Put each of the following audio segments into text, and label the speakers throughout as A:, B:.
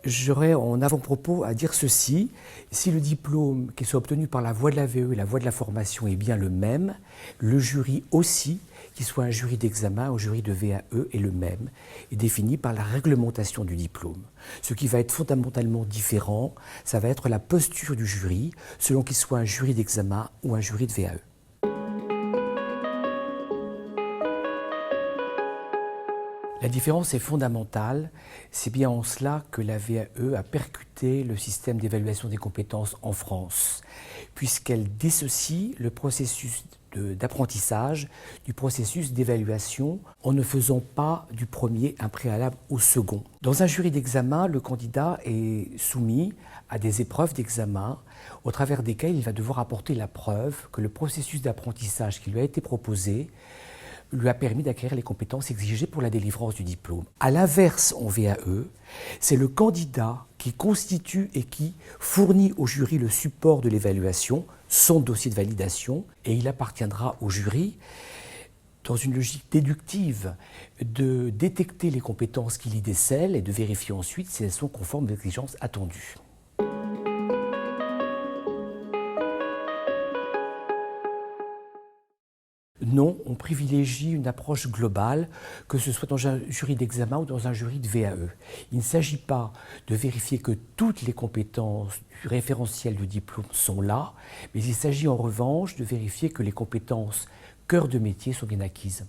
A: J'aurais en avant-propos à dire ceci: si le diplôme qui soit obtenu par la voie de la VE et la voie de la formation est bien le même, le jury aussi, qu'il soit un jury d'examen ou un jury de VAE, est le même, est défini par la réglementation du diplôme. Ce qui va être fondamentalement différent, ça va être la posture du jury, selon qu'il soit un jury d'examen ou un jury de VAE. La différence est fondamentale, c'est bien en cela que la VAE a percuté le système d'évaluation des compétences en France, puisqu'elle dissocie le processus d'apprentissage du processus d'évaluation en ne faisant pas du premier un préalable au second. Dans un jury d'examen, le candidat est soumis à des épreuves d'examen au travers desquelles il va devoir apporter la preuve que le processus d'apprentissage qui lui a été proposé lui a permis d'acquérir les compétences exigées pour la délivrance du diplôme. À l'inverse, en VAE, c'est le candidat qui constitue et qui fournit au jury le support de l'évaluation, son dossier de validation, et il appartiendra au jury, dans une logique déductive, de détecter les compétences qu'il y décèle et de vérifier ensuite si elles sont conformes aux exigences attendues. Non, on privilégie une approche globale, que ce soit dans un jury d'examen ou dans un jury de VAE. Il ne s'agit pas de vérifier que toutes les compétences du référentiel du diplôme sont là, mais il s'agit en revanche de vérifier que les compétences cœur de métier sont bien acquises.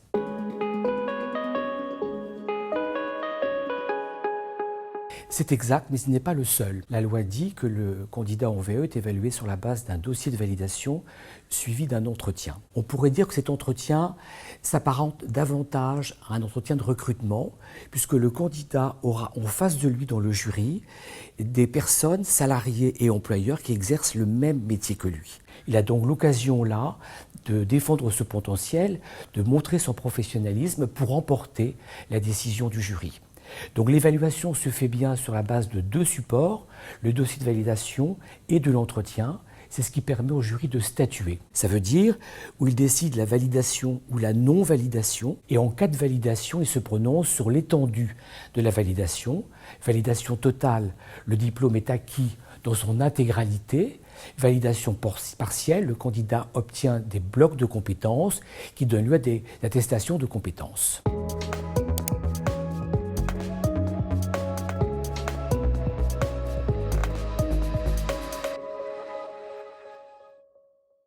A: C'est exact, mais ce n'est pas le seul. La loi dit que le candidat en VAE est évalué sur la base d'un dossier de validation suivi d'un entretien. On pourrait dire que cet entretien s'apparente davantage à un entretien de recrutement, puisque le candidat aura en face de lui dans le jury des personnes, salariés et employeurs, qui exercent le même métier que lui. Il a donc l'occasion là de défendre ce potentiel, de montrer son professionnalisme pour emporter la décision du jury. Donc l'évaluation se fait bien sur la base de deux supports, le dossier de validation et de l'entretien. C'est ce qui permet au jury de statuer. Ça veut dire où il décide la validation ou la non-validation, et en cas de validation, il se prononce sur l'étendue de la validation. Validation totale, le diplôme est acquis dans son intégralité. Validation partielle, le candidat obtient des blocs de compétences qui donnent lieu à des attestations de compétences.